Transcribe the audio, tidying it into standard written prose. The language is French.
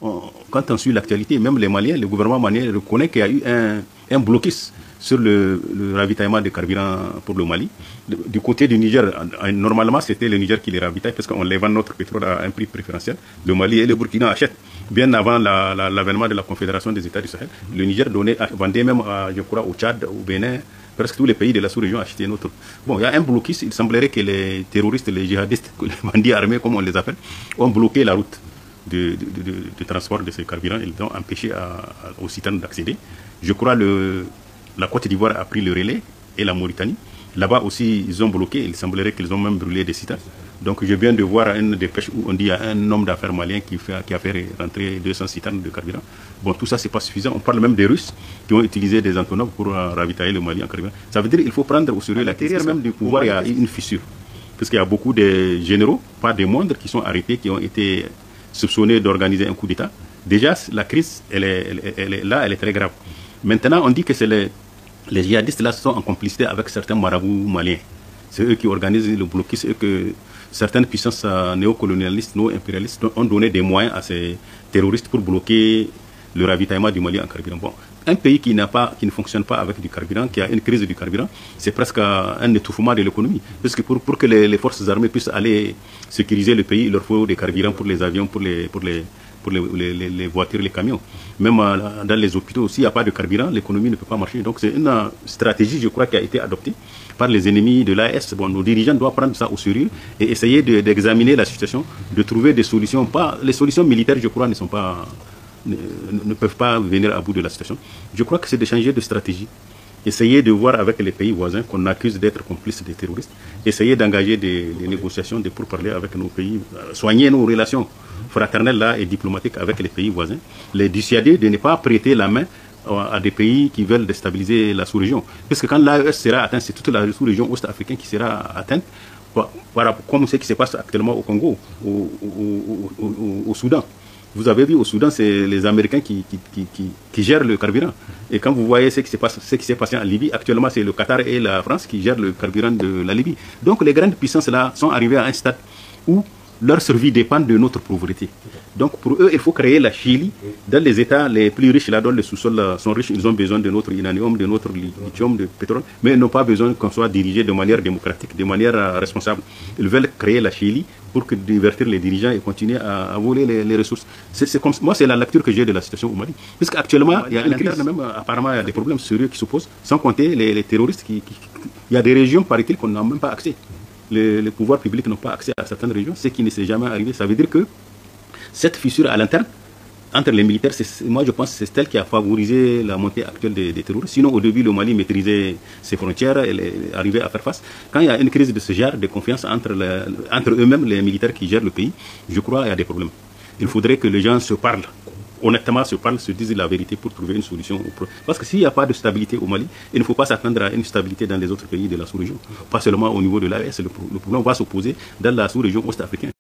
quand on suit l'actualité, même les Maliens, le gouvernement malien reconnaît qu'il y a eu un blocus sur le ravitaillement de carburant pour le Mali. Du côté du Niger, normalement c'était le Niger qui les ravitaille parce qu'on les vend notre pétrole à un prix préférentiel. Le Mali et le Burkina achètent. Bien avant l'avènement de la Confédération des États du Sahel, le Niger vendait même, je crois, au Tchad, au Bénin, presque tous les pays de la sous-région achetaient notre. Bon, il y a un blocus. Il semblerait que les terroristes, les djihadistes, les bandits armés, comme on les appelle, ont bloqué la route de transport de ces carburants. Ils ont empêché aux citernes d'accéder. Je crois la Côte d'Ivoire a pris le relais et la Mauritanie. Là-bas aussi, ils ont bloqué. Il semblerait qu'ils ont même brûlé des citernes. Donc, je viens de voir une dépêche où on dit qu'il y a un homme d'affaires malien qui a fait rentrer 200 citernes de carburant. Bon, tout ça, c'est pas suffisant. On parle même des Russes qui ont utilisé des Antonov pour ravitailler le Mali en carburant. Ça veut dire qu'il faut prendre au sérieux la question. Même du pouvoir, il y a une fissure. Parce qu'il y a beaucoup de généraux, pas des moindres, qui sont arrêtés, qui ont été soupçonnés d'organiser un coup d'État. Déjà, la crise, elle est là, elle est très grave. Maintenant, on dit que c'est les djihadistes là sont en complicité avec certains marabouts maliens. C'est eux qui organisent le blocus, c'est eux que certaines puissances néocolonialistes, néo-impérialistes ont donné des moyens à ces terroristes pour bloquer le ravitaillement du Mali en carburant. Bon, un pays qui ne fonctionne pas avec du carburant, qui a une crise du carburant, c'est presque un étouffement de l'économie. Parce que pour que les forces armées puissent aller sécuriser le pays, il leur faut des carburants pour les avions, pour les voitures, les camions. Même dans les hôpitaux, s'il n'y a pas de carburant, l'économie ne peut pas marcher. Donc c'est une stratégie, je crois, qui a été adoptée par les ennemis de l'AES. Bon, nos dirigeants doivent prendre ça au sérieux et essayer d'examiner la situation, de trouver des solutions. Les solutions militaires, je crois, ne peuvent pas venir à bout de la situation. Je crois que c'est de changer de stratégie. Essayer de voir avec les pays voisins qu'on accuse d'être complices des terroristes. Essayer d'engager des négociations, pour parler avec nos pays, soigner nos relations fraternelles là, et diplomatiques avec les pays voisins. Les dissuader de ne pas prêter la main à des pays qui veulent déstabiliser la sous-région. Parce que quand l'AES sera atteinte, c'est toute la sous-région ouest-africaine qui sera atteinte, comme ce qui se passe actuellement au Congo, au Soudan. Vous avez vu, au Soudan, c'est les Américains qui gèrent le carburant. Et quand vous voyez ce qui s'est passé en Libye, actuellement, c'est le Qatar et la France qui gèrent le carburant de la Libye. Donc, les grandes puissances là sont arrivées à un stade où leur survie dépend de notre pauvreté. Donc, pour eux, il faut créer la Chili. Dans les États les plus riches, là, dont les sous-sols sont riches, ils ont besoin de notre uranium, de notre lithium, de pétrole, mais ils n'ont pas besoin qu'on soit dirigé de manière démocratique, de manière responsable. Ils veulent créer la Chili pour divertir les dirigeants et continuer à voler les ressources. Moi, c'est la lecture que j'ai de la situation au Mali. Parce qu'actuellement, il y a une crise, même, apparemment, il y a des problèmes sérieux qui se posent, sans compter les terroristes. Il y a des régions, paraît-il, qu'on n'a même pas accès. Les pouvoirs publics n'ont pas accès à certaines régions, ce qui ne s'est jamais arrivé. Ça veut dire que cette fissure à l'interne, entre les militaires, moi je pense que c'est elle qui a favorisé la montée actuelle des terroristes. Sinon, au début, le Mali maîtrisait ses frontières, elle arrivait à faire face. Quand il y a une crise de ce genre, de confiance entre eux-mêmes, les militaires qui gèrent le pays, je crois qu'il y a des problèmes. Il faudrait que les gens se parlent. Honnêtement, se disent la vérité pour trouver une solution. Parce que s'il n'y a pas de stabilité au Mali, il ne faut pas s'attendre à une stabilité dans les autres pays de la sous-région. Pas seulement au niveau de l'AES, le problème va se poser dans la sous-région ouest-africaine.